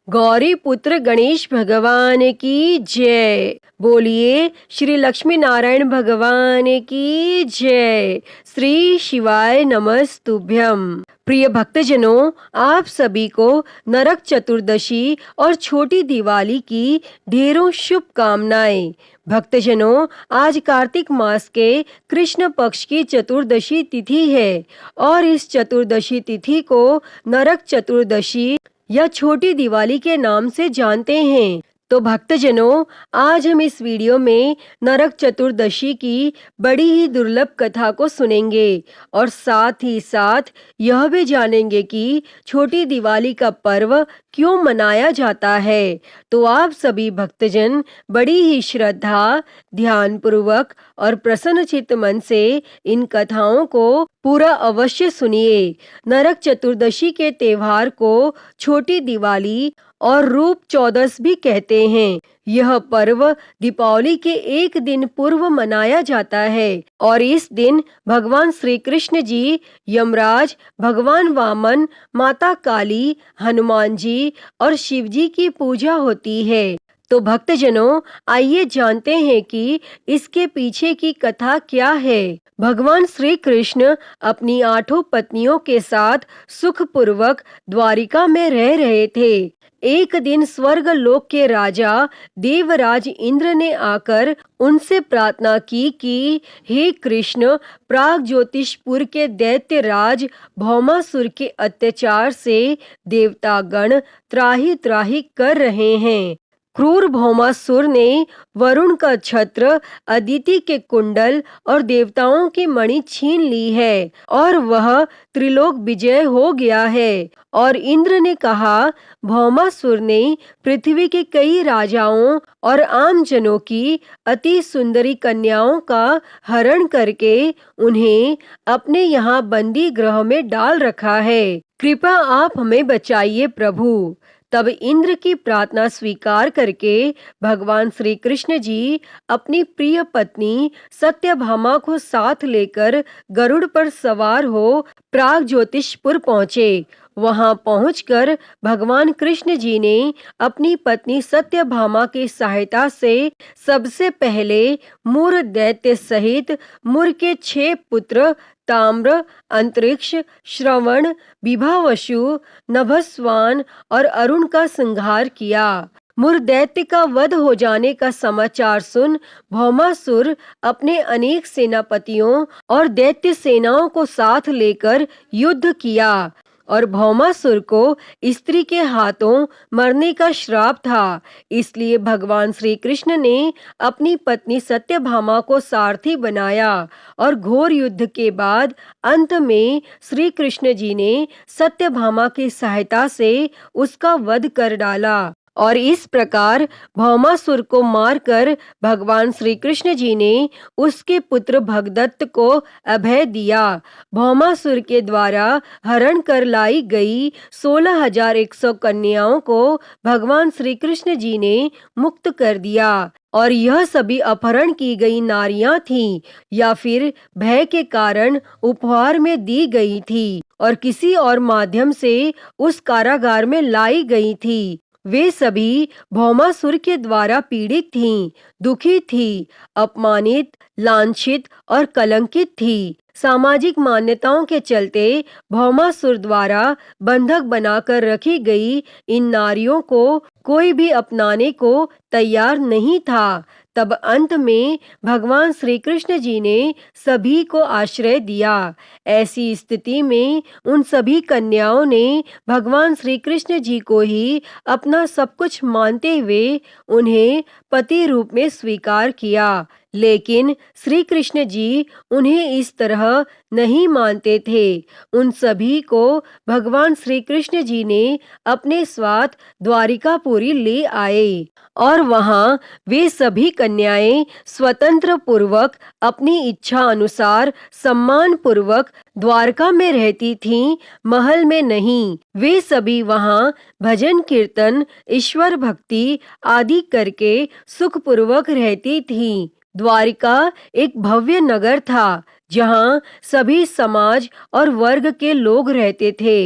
गौरी पुत्र गणेश भगवान की जय। बोलिए श्री लक्ष्मी नारायण भगवान की जय। श्री शिवाय नमस्तुभ्यम। प्रिय भक्तजनों, आप सभी को नरक चतुर्दशी और छोटी दिवाली की ढेरों शुभकामनाएं। भक्तजनों, आज कार्तिक मास के कृष्ण पक्ष की चतुर्दशी तिथि है और इस चतुर्दशी तिथि को नरक चतुर्दशी या छोटी दिवाली के नाम से जानते हैं। तो भक्तजनों, आज हम इस वीडियो में नरक चतुर्दशी की बड़ी ही दुर्लभ कथा को सुनेंगे और साथ ही साथ यह भी जानेंगे कि छोटी दिवाली का पर्व क्यों मनाया जाता है। तो आप सभी भक्तजन बड़ी ही श्रद्धा, ध्यान पूर्वक और प्रसन्नचित्त मन से इन कथाओं को पूरा अवश्य सुनिए। नरक चतुर्दशी के त्योहार को छोटी दिवाली और रूप चौदस भी कहते हैं। यह पर्व दीपावली के एक दिन पूर्व मनाया जाता है और इस दिन भगवान श्री कृष्ण जी, यमराज, भगवान वामन, माता काली, हनुमान जी और शिव जी की पूजा होती है। तो भक्तजनों, आइए जानते हैं कि इसके पीछे की कथा क्या है। भगवान श्री कृष्ण अपनी 8 पत्नियों के साथ सुखपूर्वक द्वारिका में रह रहे थे। एक दिन स्वर्ग लोक के राजा देवराज इंद्र ने आकर उनसे प्रार्थना की कि हे कृष्ण, प्राग ज्योतिषपुर के दैत्य राज भौमासुर के अत्याचार से देवतागण त्राहि त्राहि कर रहे हैं। क्रूर भौमासुर ने वरुण का छत्र, अदिति के कुंडल और देवताओं की मणि छीन ली है और वह त्रिलोक विजय हो गया है। और इंद्र ने कहा, भौमासुर ने पृथ्वी के कई राजाओं और आम जनों की अति सुंदरी कन्याओं का हरण करके उन्हें अपने यहाँ बंदी गृह में डाल रखा है। कृपा आप हमें बचाइए प्रभु। तब इंद्र की प्रार्थना स्वीकार करके भगवान श्री कृष्ण जी अपनी प्रिय पत्नी सत्यभामा को साथ लेकर गरुड़ पर सवार हो प्राग ज्योतिषपुर पहुँचे। वहां पहुंचकर भगवान कृष्ण जी ने अपनी पत्नी सत्यभामा की सहायता से सबसे पहले मूर दैत्य सहित मूर के 6 पुत्र ताम्र, अंतरिक्ष, श्रवण, विभावशु, नभस्वान और अरुण का संहार किया। मूर दैत्य का वध हो जाने का समाचार सुन भौमासुर अपने अनेक सेनापतियों और दैत्य सेनाओं को साथ लेकर युद्ध किया और भौमासुर को स्त्री के हाथों मरने का श्राप था। इसलिए भगवान श्री कृष्ण ने अपनी पत्नी सत्यभामा को सारथी बनाया और घोर युद्ध के बाद अंत में श्री कृष्ण जी ने सत्यभामा की सहायता से उसका वध कर डाला और इस प्रकार भौमासुर को मारकर भगवान श्री कृष्ण जी ने उसके पुत्र भगदत्त को अभय दिया। भौमासुर के द्वारा हरण कर लाई गई 16,100 कन्याओं को भगवान श्री कृष्ण जी ने मुक्त कर दिया और यह सभी अपहरण की गई नारियां थीं या फिर भय के कारण उपहार में दी गई थी और किसी और माध्यम से उस कारागार में लाई गई थी। वे सभी भौमासुर के द्वारा पीड़ित थीं, दुखी थीं, अपमानित, लांछित और कलंकित थीं। सामाजिक मान्यताओं के चलते भौमासुर द्वारा बंधक बनाकर रखी गई इन नारियों को कोई भी अपनाने को तैयार नहीं था। तब अंत में भगवान श्री कृष्ण जी ने सभी को आश्रय दिया। ऐसी स्थिति में उन सभी कन्याओं ने भगवान श्री कृष्ण जी को ही अपना सब कुछ मानते हुए उन्हें पति रूप में स्वीकार किया। लेकिन श्री कृष्ण जी उन्हें इस तरह नहीं मानते थे। उन सभी को भगवान श्री कृष्ण जी ने अपने साथ द्वारिकापुरी ले आए और वहां वे सभी कन्याएं स्वतंत्र पूर्वक अपनी इच्छा अनुसार सम्मान पूर्वक द्वारका में रहती थीं, महल में नहीं। वे सभी वहां भजन कीर्तन, ईश्वर भक्ति आदि करके सुखपूर्वक रहती थीं। द्वारिका एक भव्य नगर था जहाँ सभी समाज और वर्ग के लोग रहते थे।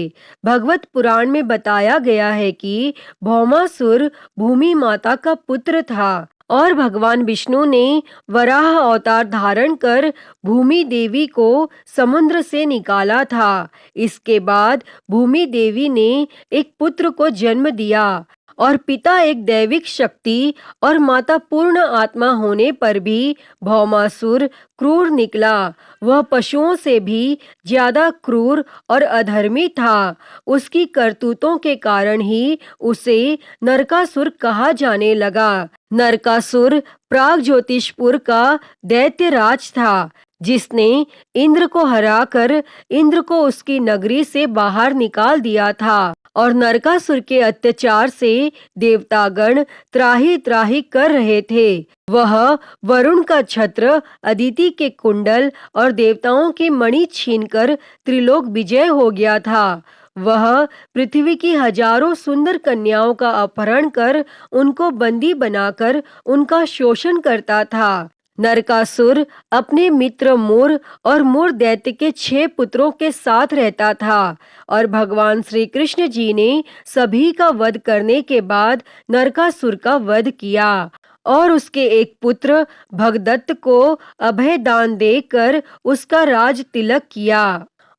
भगवत पुराण में बताया गया है कि भौमासुर भूमि माता का पुत्र था और भगवान विष्णु ने वराह अवतार धारण कर भूमि देवी को समुद्र से निकाला था। इसके बाद भूमि देवी ने एक पुत्र को जन्म दिया और पिता एक दैविक शक्ति और माता पूर्ण आत्मा होने पर भी भौमासुर क्रूर निकला। वह पशुओं से भी ज्यादा क्रूर और अधर्मी था। उसकी करतूतों के कारण ही उसे नरकासुर कहा जाने लगा। नरकासुर प्राग ज्योतिषपुर का दैत्य राज था, जिसने इंद्र को हराकर इंद्र को उसकी नगरी से बाहर निकाल दिया था और नरकासुर के अत्याचार से देवतागण त्राही त्राही कर रहे थे। वह वरुण का छत्र, अदिति के कुंडल और देवताओं की मणि छीनकर त्रिलोक विजय हो गया था। वह पृथ्वी की हजारों सुंदर कन्याओं का अपहरण कर उनको बंदी बनाकर उनका शोषण करता था। नरकासुर अपने मित्र मुर और मुर दैत्य के 6 पुत्रों के साथ रहता था और भगवान श्री कृष्ण जी ने सभी का वध करने के बाद नरकासुर का वध किया और उसके एक पुत्र भगदत्त को अभय दान देकर उसका राज तिलक किया।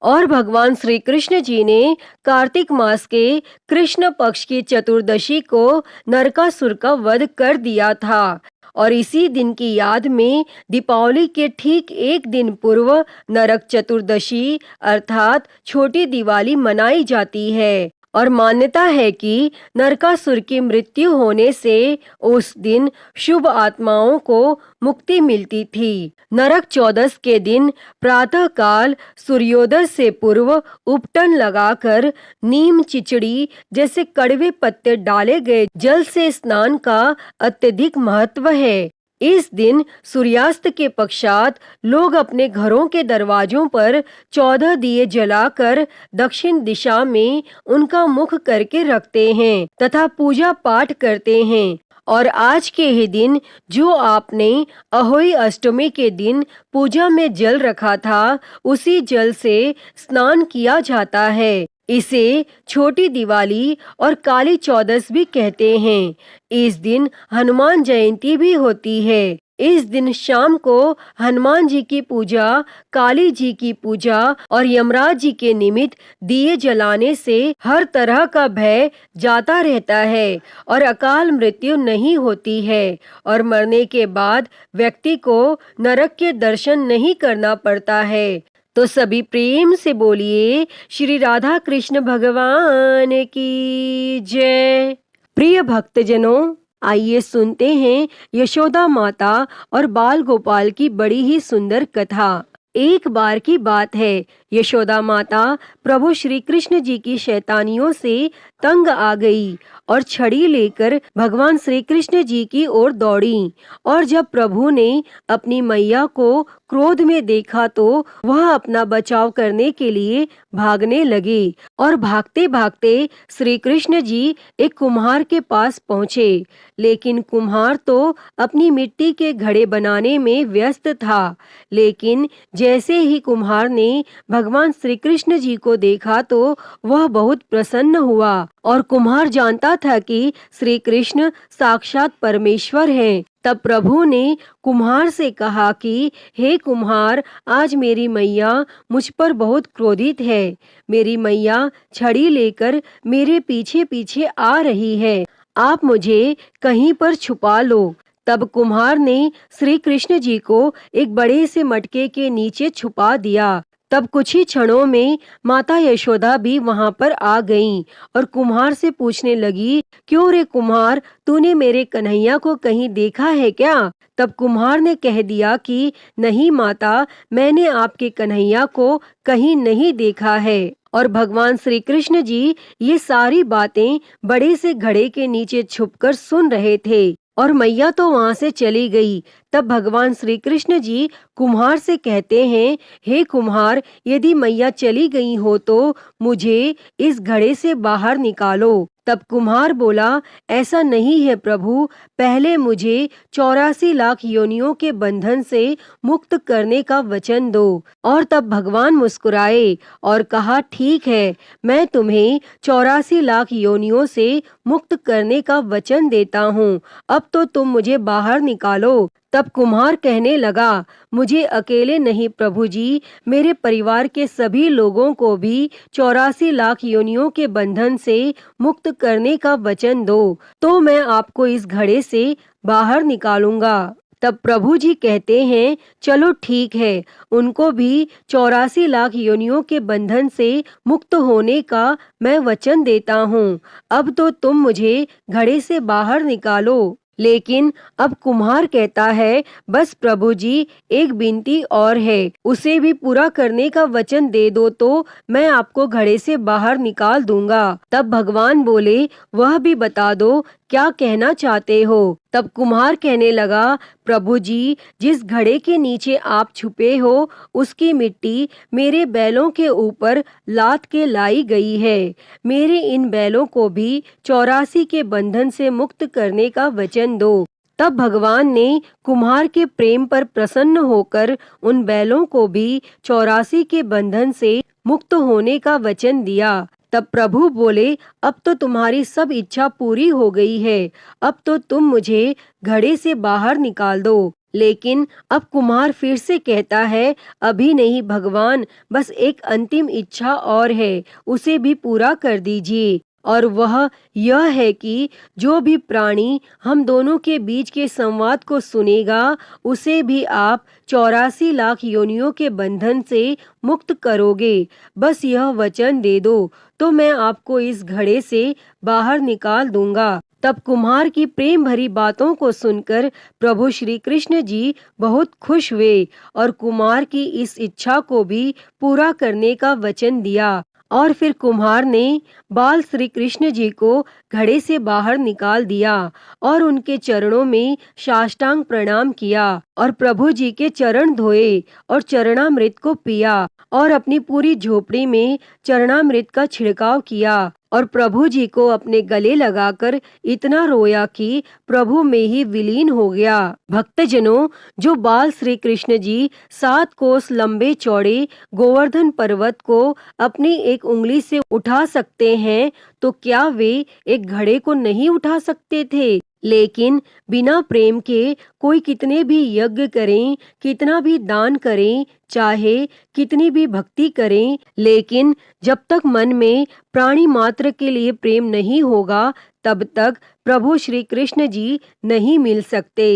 और भगवान श्री कृष्ण जी ने कार्तिक मास के कृष्ण पक्ष की चतुर्दशी को नरकासुर का वध कर दिया था और इसी दिन की याद में दीपावली के ठीक एक दिन पूर्व नरक चतुर्दशी अर्थात छोटी दिवाली मनाई जाती है और मान्यता है कि नरकासुर की मृत्यु होने से उस दिन शुभ आत्माओं को मुक्ति मिलती थी। नरक चौदस के दिन प्रातः काल सूर्योदय से पूर्व उपटन लगाकर नीम चिचड़ी जैसे कड़वे पत्ते डाले गए जल से स्नान का अत्यधिक महत्व है। इस दिन सूर्यास्त के पश्चात लोग अपने घरों के दरवाजों पर 14 दिए जलाकर दक्षिण दिशा में उनका मुख करके रखते हैं तथा पूजा पाठ करते हैं। और आज के ही दिन जो आपने अहोई अष्टमी के दिन पूजा में जल रखा था, उसी जल से स्नान किया जाता है। इसे छोटी दिवाली और काली चौदस भी कहते हैं। इस दिन हनुमान जयंती भी होती है। इस दिन शाम को हनुमान जी की पूजा, काली जी की पूजा और यमराज जी के निमित्त दिए जलाने से हर तरह का भय जाता रहता है और अकाल मृत्यु नहीं होती है और मरने के बाद व्यक्ति को नरक के दर्शन नहीं करना पड़ता है। तो सभी प्रेम से बोलिए श्री राधा कृष्ण भगवान की जय। प्रिय भक्तजनों, आइए सुनते हैं यशोदा माता और बाल गोपाल की बड़ी ही सुंदर कथा। एक बार की बात है, यशोदा माता प्रभु श्री कृष्ण जी की शैतानियों से तंग आ गई और छड़ी लेकर भगवान श्री कृष्ण जी की ओर दौड़ी। और जब प्रभु ने अपनी मैया को क्रोध में देखा तो वह अपना बचाव करने के लिए भागने लगे और भागते भागते श्री कृष्ण जी एक कुम्हार के पास पहुँचे। लेकिन कुम्हार तो अपनी मिट्टी के घड़े बनाने में व्यस्त था। लेकिन जैसे ही कुम्हार ने भगवान श्री कृष्ण जी को देखा तो वह बहुत प्रसन्न हुआ और कुम्हार जानता था कि श्री कृष्ण साक्षात परमेश्वर हैं। तब प्रभु ने कुम्हार से कहा कि हे कुम्हार, आज मेरी मैया मुझ पर बहुत क्रोधित है। मेरी मैया छड़ी लेकर मेरे पीछे पीछे आ रही है। आप मुझे कहीं पर छुपा लो। तब कुम्हार ने श्री कृष्ण जी को एक बड़े से मटके के नीचे छुपा दिया। तब कुछ ही क्षणों में माता यशोदा भी वहां पर आ गईं और कुम्हार से पूछने लगी, क्यों रे कुम्हार, तूने मेरे कन्हैया को कहीं देखा है क्या? तब कुम्हार ने कह दिया कि नहीं माता, मैंने आपके कन्हैया को कहीं नहीं देखा है। और भगवान श्री कृष्ण जी ये सारी बातें बड़े से घड़े के नीचे छुपकर सुन रहे थे और मैया तो वहां से चली गई। तब भगवान श्री कृष्ण जी कुम्हार से कहते हैं, हे कुम्हार, यदि मैया चली गई हो तो मुझे इस घड़े से बाहर निकालो। तब कुम्हार बोला, ऐसा नहीं है प्रभु, पहले मुझे 84 लाख योनियों के बंधन से मुक्त करने का वचन दो। और तब भगवान मुस्कुराए और कहा, ठीक है, मैं तुम्हें 84 लाख योनियों से मुक्त करने का वचन देता हूँ। अब तो तुम मुझे बाहर निकालो। तब कुम्हार कहने लगा, मुझे अकेले नहीं प्रभु जी, मेरे परिवार के सभी लोगों को भी 84 लाख योनियों के बंधन से मुक्त करने का वचन दो, तो मैं आपको इस घड़े से बाहर निकालूंगा। तब प्रभु जी कहते हैं, चलो ठीक है, उनको भी 84 लाख योनियों के बंधन से मुक्त होने का मैं वचन देता हूँ। अब तो तुम मुझे घड़े से बाहर निकालो। लेकिन अब कुम्हार कहता है, बस प्रभु जी, एक विनती और है, उसे भी पूरा करने का वचन दे दो तो मैं आपको घड़े से बाहर निकाल दूंगा। तब भगवान बोले, वह भी बता दो, क्या कहना चाहते हो। तब कुम्हार कहने लगा, प्रभु जी, जिस घड़े के नीचे आप छुपे हो उसकी मिट्टी मेरे बैलों के ऊपर लाद के लाई गई है। मेरे इन बैलों को भी 84 के बंधन से मुक्त करने का वचन दो। तब भगवान ने कुम्हार के प्रेम पर प्रसन्न होकर उन बैलों को भी 84 के बंधन से मुक्त होने का वचन दिया। तब प्रभु बोले, अब तो तुम्हारी सब इच्छा पूरी हो गई है, अब तो तुम मुझे घड़े से बाहर निकाल दो। लेकिन अब कुम्हार फिर से कहता है, अभी नहीं भगवान, बस एक अंतिम इच्छा और है, उसे भी पूरा कर दीजिए। और वह यह है कि जो भी प्राणी हम दोनों के बीच के संवाद को सुनेगा, उसे भी आप 84 लाख योनियों के बंधन से मुक्त करोगे। बस यह वचन दे दो, तो मैं आपको इस घड़े से बाहर निकाल दूंगा। तब कुम्हार की प्रेम भरी बातों को सुनकर प्रभु श्री कृष्ण जी बहुत खुश हुए और कुम्हार की इस इच्छा को भी पूरा करने का वचन दिया। और फिर कुम्हार ने बाल श्री कृष्ण जी को घड़े से बाहर निकाल दिया और उनके चरणों में साष्टांग प्रणाम किया और प्रभु जी के चरण धोए और चरणामृत को पिया और अपनी पूरी झोपड़ी में चरणामृत का छिड़काव किया और प्रभु जी को अपने गले लगाकर इतना रोया कि प्रभु में ही विलीन हो गया। भक्तजनों, जो बाल श्री कृष्ण जी 7 कोस लंबे चौड़े गोवर्धन पर्वत को अपनी एक उंगली से उठा सकते हैं, तो क्या वे एक घड़े को नहीं उठा सकते थे? लेकिन बिना प्रेम के कोई कितने भी यज्ञ करें, कितना भी दान करें, चाहे कितनी भी भक्ति करें, लेकिन जब तक मन में प्राणी मात्र के लिए प्रेम नहीं होगा, तब तक प्रभु श्री कृष्ण जी नहीं मिल सकते।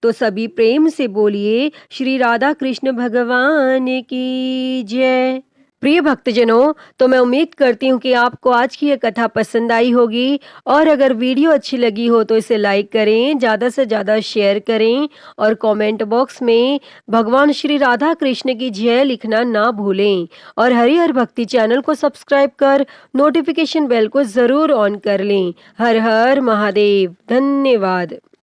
तो सभी प्रेम से बोलिए, श्री राधा कृष्ण भगवान की जय। प्रिय भक्तजनों, तो मैं उम्मीद करती हूँ कि आपको आज की ये कथा पसंद आई होगी और अगर वीडियो अच्छी लगी हो तो इसे लाइक करें, ज़्यादा से ज़्यादा शेयर करें और कमेंट बॉक्स में भगवान श्री राधा कृष्ण की जय लिखना ना भूलें और हरिहर भक्ति चैनल को सब्सक्राइब कर नोटिफिकेशन बेल को ज़रूर ऑन कर लें। हर हर महादेव। धन्यवाद।